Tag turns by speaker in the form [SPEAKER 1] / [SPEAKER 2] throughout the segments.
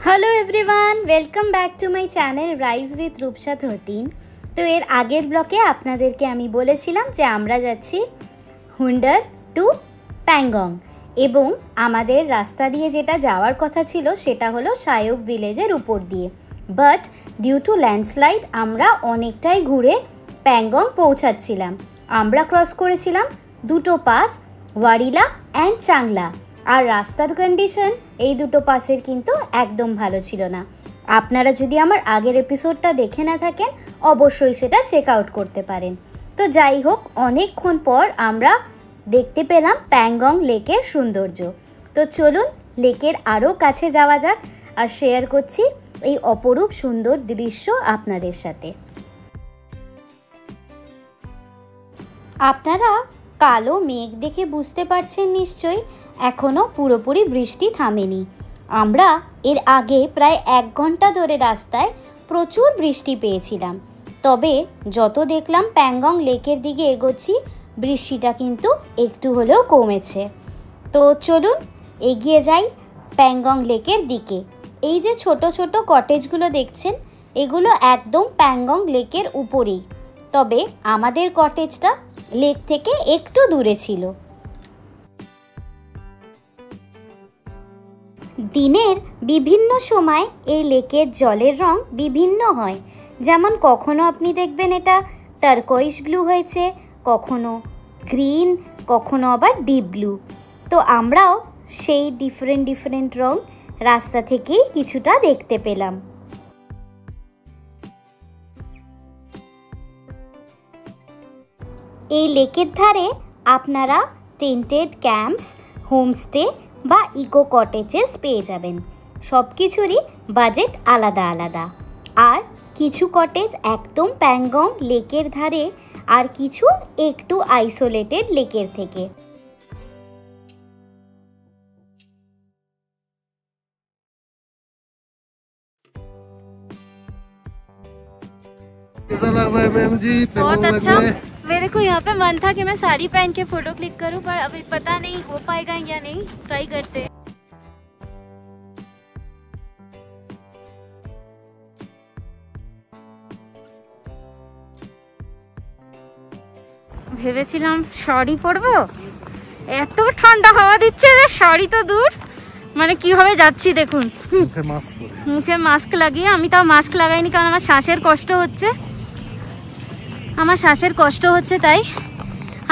[SPEAKER 1] Hello everyone, welcome back to my channel rise with Rupsa 13। তো এর আগের ব্লকে আপনাদেরকে আমি বলেছিলাম যে আমরা যাচ্ছি হুন্ডার টু প্যাংগং এবং আমাদের রাস্তা দিয়ে যেটা যাওয়ার কথা ছিল সেটা হলো সায়োক ভিলেজের উপর দিয়ে, বাট ডিউ টু ল্যান্ডস্লাইড আমরা অনেকটাই ঘুরে প্যাংগং পৌঁছাচ্ছিলাম। আমরা ক্রস করেছিলাম দুটো পাস, ওয়ারিলা অ্যান্ড চাংলা, আর রাস্তার কন্ডিশন এই দুটো পাসের কিন্তু একদম ভালো ছিল না। আপনারা যদি আমার আগের এপিসোডটা দেখে না থাকেন অবশ্যই সেটা চেক আউট করতে পারেন। তো যাই হোক, অনেকক্ষণ পর আমরা দেখতে পেলাম প্যাংগং লেকের সৌন্দর্য। তো চলুন লেকের আরও কাছে যাওয়া যাক আর শেয়ার করছি এই অপরূপ সুন্দর দৃশ্য আপনাদের সাথে। আপনারা কালো মেঘ দেখে বুঝতে পারছেন নিশ্চয়ই এখনও পুরোপুরি বৃষ্টি থামেনি। আমরা এর আগে প্রায় 1 ঘন্টা ধরে রাস্তায় প্রচুর বৃষ্টি পেয়েছিলাম, তবে যত দেখলাম প্যাংগং লেকের দিকে এগোচ্ছি বৃষ্টিটা কিন্তু একটু হলেও কমেছে। তো চলুন এগিয়ে যাই প্যাংগং লেকের দিকে। এই যে ছোট ছোট কটেজগুলো দেখছেন এগুলো একদম প্যাংগং লেকের উপরেই, তবে আমাদের কটেজটা লেক থেকে একটু দূরে ছিল। দিনের বিভিন্ন সময় এই লেকের জলের রং বিভিন্ন হয়, যেমন কখনো আপনি দেখবেন এটা টারকোয়েস ব্লু হয়েছে, কখনো গ্রিন, কখনো আবার ডিপ ব্লু। তো আমরাও সেই ডিফারেন্ট রং রাস্তা থেকেই কিছুটা দেখতে পেলাম। এই লেকের ধারে আপনারা টেন্টেড ক্যাম্পস, হোমস্টে বা ইকো কটেজেস পেয়ে যাবেন। সব কিছুরই বাজেট আলাদা আলাদা, আর কিছু কটেজ একদম প্যাংগং লেকের ধারে আর কিছু একটু আইসোলেটেড লেকের থেকে।
[SPEAKER 2] कैसा लग रहा है मैम जी?
[SPEAKER 3] बहुत अच्छा। मेरे को यहाँ पे मन था कि मैं साड़ी पहन के फोटो क्लिक करूँ, पर अभी पता नहीं हो पाएगा या नहीं, ट्राई करते। ভেবেছিলাম শাড়ি পরবো, এত ঠান্ডা হাওয়া দিচ্ছে যে শাড়ি তো দূর, মানে কিভাবে যাচ্ছি দেখুন। মুখে মাস্ক লাগিয়ে, আমি তাও মাস্ক লাগাইনি কারণ আমার শ্বাসের কষ্ট হচ্ছে, তাই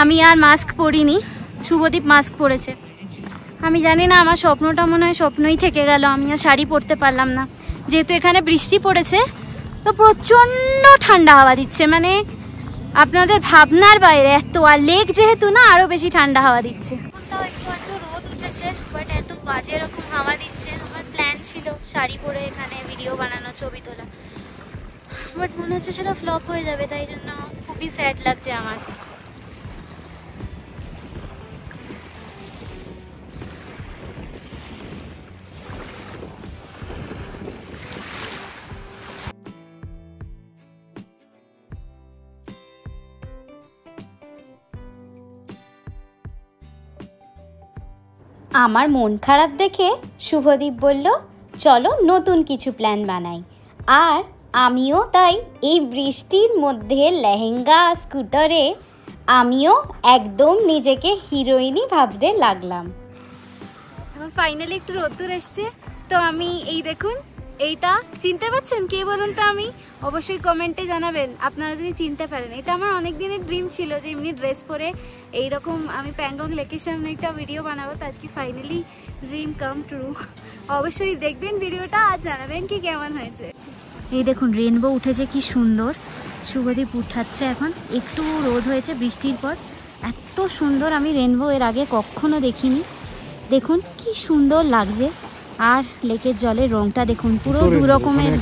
[SPEAKER 3] আমি আর মাস্ক পরিনি। শুভদীপ মাস্ক পরেছে। আমি জানি না, আমার স্বপ্নটা মনে হয় স্বপ্নই থেকে গেল, আমি আর শাড়ি পরতে পারলাম না। যেহেতু এখানে বৃষ্টি পড়েছে তো প্রচণ্ড ঠান্ডা হাওয়া দিচ্ছে, মানে আপনাদের ভাবনার বাইরে এত, আর লেক যেহেতু না আরও বেশি ঠান্ডা হাওয়া দিচ্ছে। একটু রোদ উঠেছে, বাট এত বাজে এরকম হাওয়া দিচ্ছে। আমার প্ল্যান ছিল শাড়ি পরে এখানে ভিডিও বানানো, ছবি তোলা, বাট মনে হচ্ছে সেটা ফ্লপ হয়ে যাবে, তাই জন্য খুবই স্যাড লাগছে আমার।
[SPEAKER 1] আমার মন খারাপ দেখে শুভদীপ বলল চলো নতুন কিছু প্ল্যান বানাই, আর আমিও তাই এই বৃষ্টির মধ্যে লেহেঙ্গা স্কুটারে আমিও একদম নিজেকে হিরোইনই ভাবতে লাগলাম।
[SPEAKER 3] এখন ফাইনালি একটু রোদ্দুর এসছে, তো আমি এই দেখুন, এইটা চিনতে পারছেন কে বলুন তো? আমি অবশ্যই কমেন্টে জানাবেন আপনারা যদি চিনতে পারেন। এটা আমার অনেক দিনের ড্রিম ছিল যে এমনি ড্রেস পরে এইরকম আমি প্যাংগং লেকের সামনে একটা ভিডিও বানাবো, তো আজকে ফাইনালি ড্রিম কাম ট্রু। অবশ্যই দেখবেন ভিডিওটা আর জানাবেন কি কেমন হয়েছে। এই দেখুন রেনবো উঠেছে, কি সুন্দর। শুভদীপ উঠাচ্ছে এখন, একটু রোদ হয়েছে বৃষ্টির পর, এত সুন্দর আমি রেনবো এর আগে কখনো দেখিনি। দেখুন কি সুন্দর লাগছে, আর লেকের জলের রংটা দেখুন পুরো দু রকমের,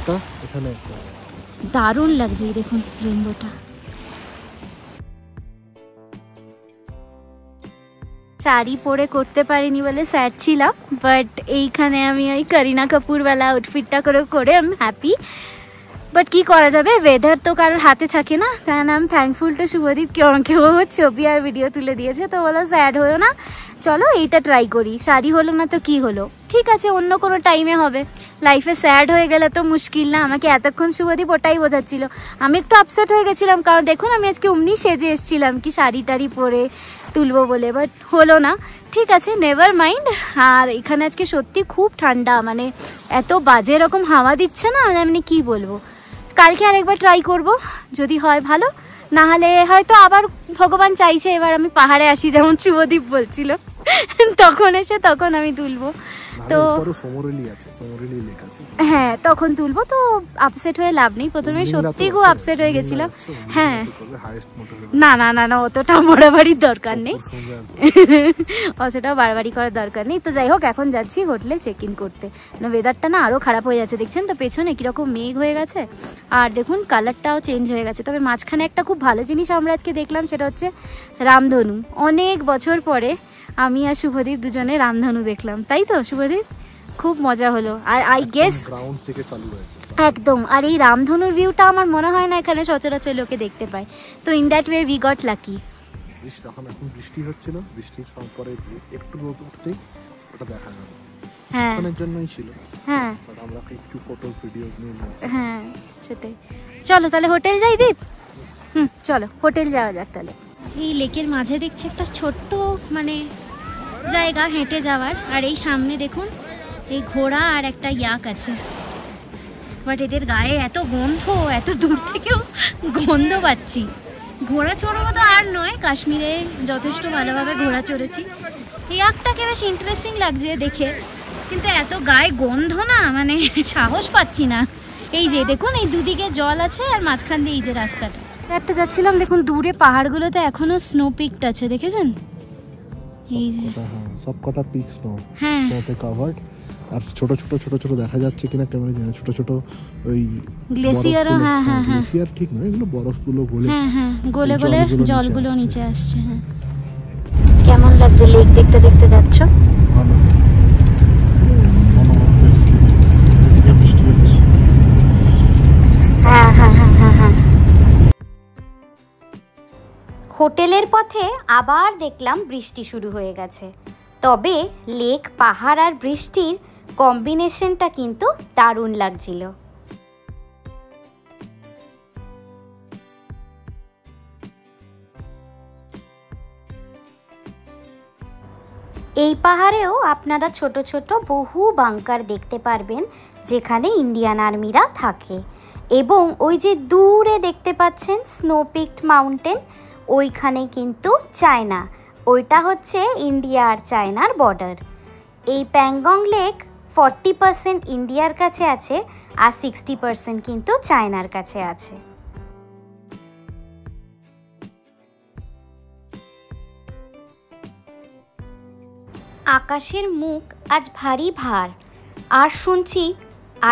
[SPEAKER 3] দারুণ লাগছে। দেখুন রেনবোটা। শাড়ি পরে করতে পারিনি বলে স্যাড ছিলাম, বাট এইখানে আমি ওই করিনা কাপুরওয়ালা আউটফিটটা করে আমি হ্যাপি। বাট কি করা যাবে, ওয়েদার তো কারোর হাতে থাকে না। তাই I am thankful to Subhadeep, কেউ ছবি আর ভিডিও তুলে দিয়েছে। তো বলো স্যাড হয়েও না, চলো এইটা ট্রাই করি। শাড়ি হলো না তো কি হলো, ঠিক আছে অন্য কোনো টাইমে হবে। লাইফে স্যাড হয়ে গেলে তো মুশকিল না। আমাকে এতক্ষণ শুভদীপ ওটাই বোঝাচ্ছিল। আমি একটু আপসেট হয়ে গেছিলাম, কারণ দেখুন আমি আজকে অমনি সেজে এসেছিলাম কি শাড়ি টাড়ি পরে তুলবো বলে, বাট হলো না। ঠিক আছে, নেভার মাইন্ড। আর এখানে আজকে সত্যি খুব ঠান্ডা, মানে এত বাজে এরকম হাওয়া দিচ্ছে না, মানে কি বলবো। কালকে আরেকবার ট্রাই করব, যদি হয় ভালো, না হলে হয়তো আবার ভগবান চাইছে এবার আমি পাহাড়ে আসি, যেমন শুভদীপ বলছিল, তখন এসে তখন আমি তুলবো। তো হ্যাঁ তখন তুলবো। তো আপসেট হয়ে লাভ নেই, প্রথমে সত্যি খুব আপসেট হয়ে গেছিলাম। হ্যাঁ না না না না, অতটা বাড়াবাড়ির দরকার নেই, অতটাও বাড়াবাড়ি করার দরকার নেই। তো যাই হোক, এখন যাচ্ছি হোটেলে চেক ইন করতে। ওয়েদারটা না আরও খারাপ হয়ে যাচ্ছে, দেখছেন তো পেছনে কীরকম মেঘ হয়ে গেছে, আর দেখুন কালারটাও চেঞ্জ হয়ে গেছে। তবে মাঝখানে একটা খুব ভালো জিনিস আমরা আজকে দেখলাম, সেটা হচ্ছে রামধনু। অনেক বছর পরে আমি আর শুভদীপ দুজনে রামধনু দেখলাম, তাই তো শুভদীপ? খুব মজা হলো। আর আই গেস একদম, আর এই রামধনুর ভিউটা আমার মনে হয় না এখানে সচরাচর লোকে দেখতে পায়। তো in that way we got lucky.
[SPEAKER 2] বৃষ্টি হচ্ছিল, বৃষ্টির পরে একটু রোদ উঠতেই ওটা দেখা গেল।
[SPEAKER 3] হ্যাঁ
[SPEAKER 2] জন্যই ছিল।
[SPEAKER 3] হ্যাঁ
[SPEAKER 2] আমরা একটু ফটোস ভিডিওস নিয়ে
[SPEAKER 3] হ্যাঁ সেটাই। চলো তাহলে হোটেল যাই দীপ। চলো হোটেল যাওয়া যাক তাহলে। এই লেকের মাঝে দেখছি একটা ছোট্ট মানে জায়গা হেঁটে যাওয়ার, আর এই সামনে দেখুন এই ঘোড়া আর একটা ইয়াক আছে। বাট এদের গায়ে এত গন্ধ, এত দূর থেকেও গন্ধ পাচ্ছি। ঘোড়া চড়বো তো আর নয়, কাশ্মীরে যথেষ্ট ভালোভাবে ঘোড়া চড়েছি। ইয়াকটাকে বেশ ইন্টারেস্টিং লাগছে দেখে, কিন্তু এত গায়ে গন্ধ না, মানে সাহস পাচ্ছি না। এই যে দেখুন এই দুদিকে জল আছে, আর মাঝখান দিয়ে এই যে রাস্তাটা একটা যাচ্ছিলাম, দেখুন দূরে পাহাড়গুলোতে এখনো স্নো পিকড আছে, দেখেছেন? এই যে
[SPEAKER 2] সবকটা পিক স্নো,
[SPEAKER 3] হ্যাঁ
[SPEAKER 2] স্নোতে কভারড। আর ছোট ছোট ছোট ছোট দেখা যাচ্ছে কিনা ক্যামেরা জানে, ছোট ছোট ওই
[SPEAKER 3] গ্লেসিয়ারও। হ্যাঁ হ্যাঁ হ্যাঁ,
[SPEAKER 2] গ্লেসিয়ার ঠিক নয়, এগুলো বরফগুলো গলে,
[SPEAKER 3] হ্যাঁ হ্যাঁ গলে গলে জলগুলো নিচে আসছে। হ্যাঁ কেমন লাগছে লেক দেখতে দেখতে যাচ্ছ?
[SPEAKER 2] ভালো।
[SPEAKER 3] হ্যাঁ হ্যাঁ হ্যাঁ হ্যাঁ হ্যাঁ।
[SPEAKER 1] হোটেলের পথে আবার দেখলাম বৃষ্টি শুরু হয়ে গেছে। তবে লেক, পাহাড় আর বৃষ্টির কম্বিনেশনটা কিন্তু দারুণ লাগছিল। এই পাহাড়েও আপনারা ছোট ছোট বহু বাংকার দেখতে পারবেন, যেখানে ইন্ডিয়ান আর্মিরা থাকে। এবং ওই যে দূরে দেখতে পাচ্ছেন স্নো পিকড মাউন্টেন, ওইখানে কিন্তু চায়না, ওইটা হচ্ছে ইন্ডিয়া আর চায়নার বর্ডার। এই প্যাংগং লেক 40% ইন্ডিয়ার কাছে আছে, আর 60% কিন্তু চায়নার কাছে আছে। আকাশের মুখ আজ ভারী ভার, আর শুনছি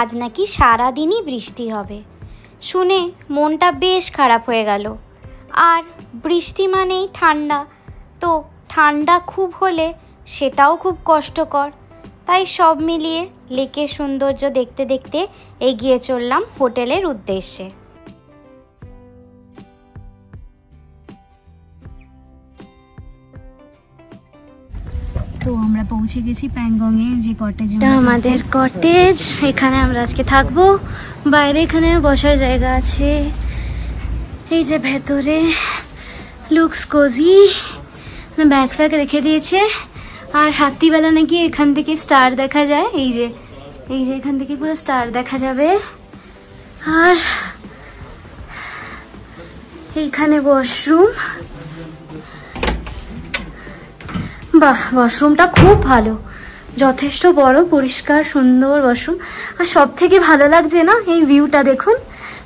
[SPEAKER 1] আজ নাকি সারাদিনই বৃষ্টি হবে। শুনে মনটা বেশ খারাপ হয়ে গেল। আর বৃষ্টি মানেই ঠান্ডা, তো ঠান্ডা খুব হলে সেটাও খুব কষ্টকর। তাই সব মিলিয়ে লেকের সৌন্দর্য দেখতে দেখতে এগিয়ে চললাম হোটেলের উদ্দেশ্যে।
[SPEAKER 3] তো আমরা পৌঁছে গেছি প্যাংগংয়ে, যে কটেজে আমাদের কটেজ। এখানে আমরা আজকে থাকবো। বাইরে এখানে বসার জায়গা আছে, এই যে ভেতরে লুকস কোজি, ব্যাগ ফ্যাগ রেখে দিয়েছে। আর রাত্রিবেলা নাকি এখান থেকে স্টার দেখা যায়, এই যে এখান থেকে পুরো স্টার দেখা যাবে। আর এইখানে ওয়াশরুম, বাহ ওয়াশরুমটা খুব ভালো, যথেষ্ট বড়, পরিষ্কার, সুন্দর ওয়াশরুম। আর সব থেকে ভালো লাগছে না এই ভিউটা, দেখুন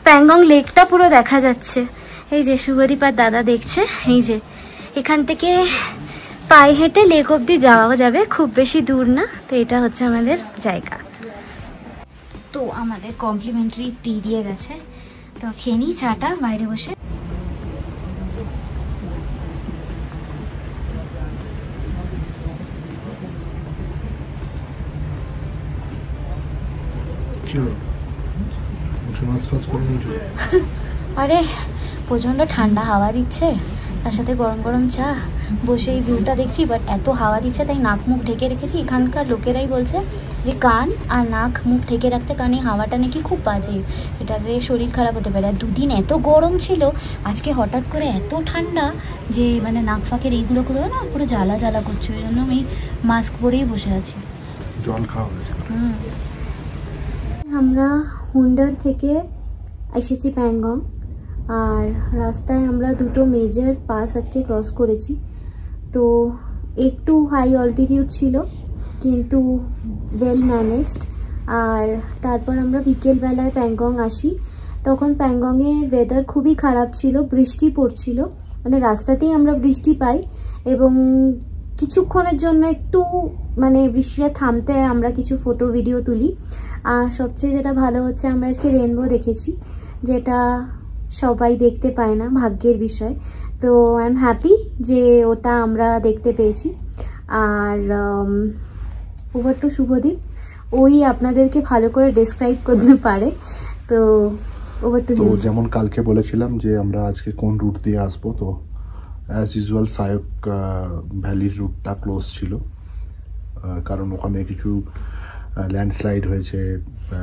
[SPEAKER 3] প্যাংগং লেকটা পুরো দেখা যাচ্ছে। এই যে শুভদীপ আর দাদা দেখছে, এই যে এখান থেকে পায়ে হেঁটে লেক অব্দি যাওয়া যাবে, খুব বেশি দূর না। তো এটা হচ্ছে আমাদের জায়গা। তো আমাদের কমপ্লিমেন্টারি টি দিয়ে গেছে, তো খেয়ে নিই চাটা বাইরে বসে।
[SPEAKER 1] আরে প্রচণ্ড ঠান্ডা হাওয়া দিচ্ছে, তার সাথে গরম গরম চা, বসে এই ভিউটা দেখছি। বাট এত হাওয়া দিচ্ছে তাই নাক মুখ ঢেকে রেখেছি। এখানকার লোকেরাই বলছে যে কান আর নাক মুখ ঢেকে রাখতে, কারণ এই হাওয়াটা নাকি খুব বাজে, এটাতে শরীর খারাপ হতে পারে। আর দুদিন এত গরম ছিল, আজকে হঠাৎ করে এত ঠান্ডা যে মানে নাক ফাঁকের এইগুলো করে না পুরো জ্বালা জ্বালা করছে। ওই জন্য আমি মাস্ক পরেই বসে আছি।
[SPEAKER 2] জল খাওয়া হয়েছে।
[SPEAKER 1] আমরা হুন্ডার থেকে এসেছি প্যাংগং, আর রাস্তায় আমরা দুটো মেজর পাস আজকে ক্রস করেছি। তো একটু হাই অল্টিটিউড ছিল কিন্তু ওয়েল ম্যানেজড। আর তারপর আমরা বিকেলবেলায় প্যাংগং আসি। তখন প্যাংগংয়ের ওয়েদার খুবই খারাপ ছিল, বৃষ্টি পড়ছিল, মানে রাস্তাতেই আমরা বৃষ্টি পাই এবং কিছুক্ষণের জন্য একটু মানে বৃষ্টিটা থামতে আমরা কিছু ফটো ভিডিও তুলি। আর সবচেয়ে যেটা ভালো হচ্ছে আমরা আজকে রেনবো দেখেছি, যেটা সবাই দেখতে পায় না, ভাগ্যের বিষয়। তো আই এম হ্যাপি যে ওটা আমরা দেখতে পেয়েছি। আর ওভার টু শুভদীপ, ওই আপনাদেরকে ভালো করে ডেসক্রাইব করতে পারে। তো ওভার টু।
[SPEAKER 2] তো যেমন কালকে বলেছিলাম যে আমরা আজকে কোন রুট দিয়ে আসবো, তো অ্যাজ ইউজুয়াল সায়ক ভ্যালির রুটটা ক্লোজ ছিল, কারণ ওখানে কিছু ল্যান্ডস্লাইড হয়েছে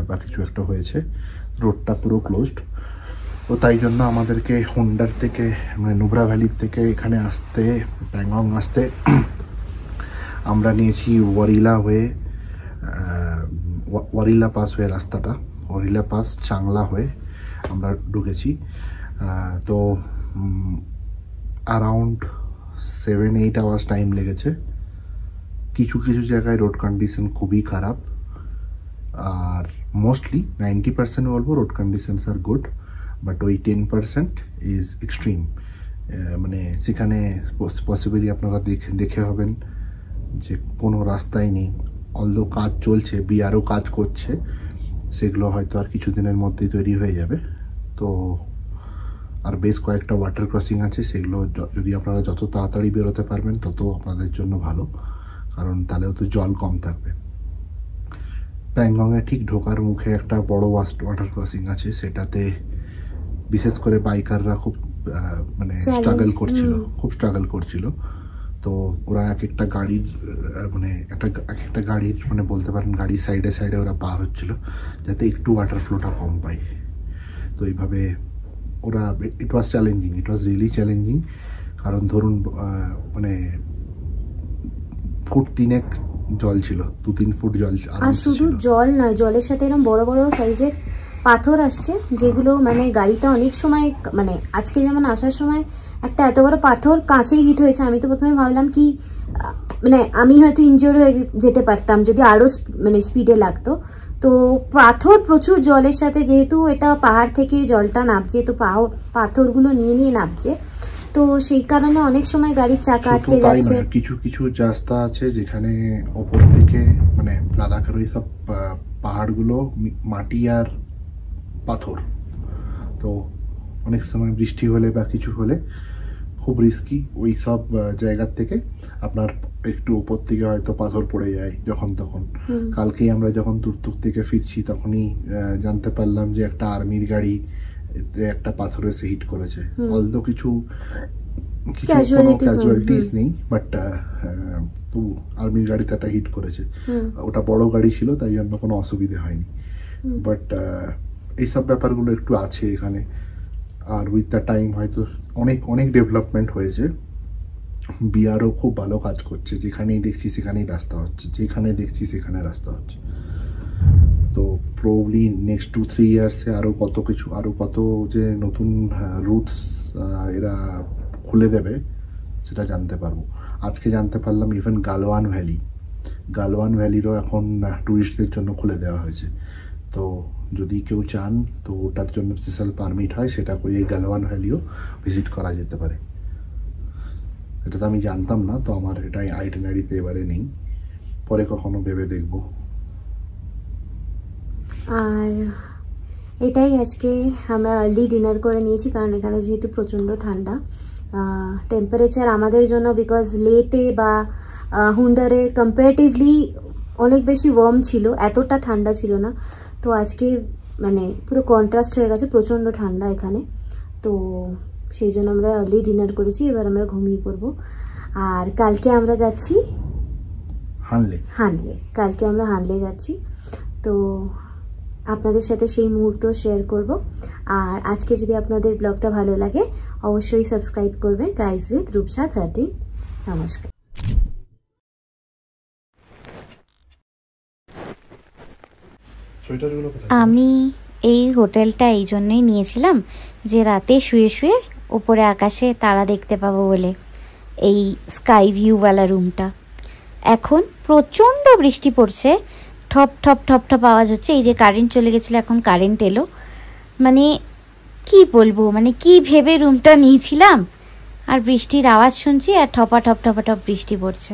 [SPEAKER 2] বা কিছু একটা হয়েছে, রোডটা পুরো ক্লোজড। তো তাই জন্য আমাদেরকে হুন্ডার থেকে মানে নুব্রা ভ্যালির থেকে এখানে আসতে, প্যাংগং আসতে আমরা নিয়েছি ওয়ারিলা হয়ে, ওয়ারিলা পাস হয়ে রাস্তাটা, ওয়ারিলা পাস চাংলা হয়ে আমরা ঢুকেছি। তো অ্যারাউন্ড 7-8 আওয়ার্স টাইম লেগেছে। কিছু কিছু জায়গায় রোড কন্ডিশন খুবই খারাপ, আর মোস্টলি 90% বলবো road conditions are good, but ওই 10% ইজ এক্সট্রিম। মানে সেখানে পসিবলি আপনারা দেখে হবেন যে কোনো রাস্তায় নেই, অলদো কাজ চলছে, বিআরও কাজ করছে, সেগুলো হয়তো আর কিছুদিনের মধ্যেই তৈরি হয়ে যাবে। তো আর বেশ কয়েকটা ওয়াটার ক্রসিং আছে, সেগুলো যদি আপনারা যত তাড়াতাড়ি বেরোতে পারবেন তত আপনাদের জন্য ভালো, কারণ তাহলেও তো জল কম থাকবে। প্যাংগংয়ে ঠিক ঢোকার মুখে একটা বড় ওয়াটার ক্রসিং আছে, সেটাতে বিশেষ করে বাইকাররা খুব মানে খুব স্ট্রাগল করছিল। তো ওরা এক একটা গাড়ির মানে বলতে পারেন গাড়ির সাইডে সাইডে ওরা পার হচ্ছিল যাতে একটু ওয়াটার ফ্লোটা কম পায়। তো এইভাবে ওরা, it was challenging, it was really challenging. কারণ ধরুন মানে ফুট 3 জল ছিল, 2-3 ফুট জল।
[SPEAKER 1] আর শুধু জল নয়, জলের সাথে এরকম বড় বড় সাইজের পাথর আসছে, যেগুলো মানে গাড়িটা অনেক সময়, মানে আজকে যেমন আসার সময় একটা এত বড় পাথর কাঁচেই হিট হয়েছে। আমি তো প্রথমে ভাবলাম কি মানে আমি হয়তো ইনজিওর হয়ে যেতে পারতাম যদি আরো মানে স্পিডে লাগতো। তো পাথর প্রচুর জলের সাথে, যেহেতু এটা পাহাড় থেকে জলটা নামছে, তো পাথরগুলো নিয়ে নিয়ে নামছে, তো সেই কারণে অনেক সময় গাড়ির চাকা আটকে যাচ্ছে।
[SPEAKER 2] কিছু কিছু রাস্তা আছে যেখানে ওপর থেকে মানে লাদাখের ওই সব পাহাড়গুলো মাটি আর পাথর, তো অনেক সময় বৃষ্টি হলে বা কিছু হলে খুব রিস্কি। ওই সব জায়গার থেকে আপনার একটু উপর থেকে হয়তো পাথর পড়ে যায় যখন তখন। কালকেই আমরা যখন তুর্তুক থেকে ফিরছি তখনই জানতে পারলাম যে একটা আর্মির গাড়ি একটা পাথরে এসে হিট করেছে। অলদো কিছু ক্যাজুয়ালিটিস নেই, বাট তো আর্মির গাড়িতে একটা হিট করেছে। ওটা বড় গাড়ি ছিল তাই জন্য কোনো অসুবিধা হয়নি, বাট এইসব ব্যাপারগুলো একটু আছে এখানে। আর উইথ দ্য টাইম হয়তো অনেক ডেভেলপমেন্ট হয়েছে, বিআরও খুব ভালো কাজ করছে, যেখানেই দেখছি সেখানেই রাস্তা হচ্ছে, যেখানে দেখছি সেখানে রাস্তা হচ্ছে। তো প্রবলি নেক্সট 2-3 ইয়ার্সে আরও কত যে নতুন রুটস এরা খুলে দেবে সেটা জানতে পারবো। আজকে জানতে পারলাম ইভেন গালওয়ান ভ্যালিরও এখন ট্যুরিস্টদের জন্য খুলে দেওয়া হয়েছে। তো যদি কেউ চান তো ওটার জন্য স্পেশাল পারমিট হয়, সেটা করে এই গালওয়ান ভ্যালিও ভিজিট করা যেতে পারে। এটা তো আমি জানতাম না, তো আমার এটাই আইটিনারিতে এবারে নেই, পরে কখনো ভেবে দেখব।
[SPEAKER 1] আর এটাই আজকে আমরা আর্লি ডিনার করে নিয়েছি, কারণ এখানে যেহেতু প্রচণ্ড ঠান্ডা টেম্পারেচার আমাদের জন্য, বিকজ লেতে বা হুন্ডারে কম্পারেটিভলি অনেক বেশি ওয়ার্ম ছিল, এতটা ঠান্ডা ছিল না। তো আজকে
[SPEAKER 4] মানে পুরো কন্ট্রাস্ট হয়ে গেছে, প্রচণ্ড ঠান্ডা এখানে। তো সেই জন্য আমরা আর্লি ডিনার করেছি, এবার আমরা ঘুমিয়ে পড়বো। আর কালকে আমরা যাচ্ছি হানলে, কালকে আমরা হানলে যাচ্ছি। তো আপনাদের সাথে সেই মুহূর্ত শেয়ার করব। আর আজকে যদি আপনাদের ব্লগটা ভালো লাগে অবশ্যই সাবস্ক্রাইব করবেন রাইজ উইথ রূপসা 13। নমস্কার।
[SPEAKER 1] আমি এই হোটেলটা এই জন্যই নিয়েছিলাম যে রাতে শুয়ে শুয়ে উপরে আকাশে তারা দেখতে পাবো বলে, এই স্কাই ভিউওয়ালা রুমটা। এখন প্রচণ্ড বৃষ্টি পড়ছে, ঠপ ঠপ ঠপ ঠপ আওয়াজ হচ্ছে। এই যে কারেন্ট চলে গেছিলো, এখন কারেন্ট এলো। মানে কি বলবো, মানে কি ভেবে রুমটা নিয়েছিলাম, আর বৃষ্টির আওয়াজ শুনছি আর ঠপা ঠপ ঠপা ঠপ বৃষ্টি পড়ছে।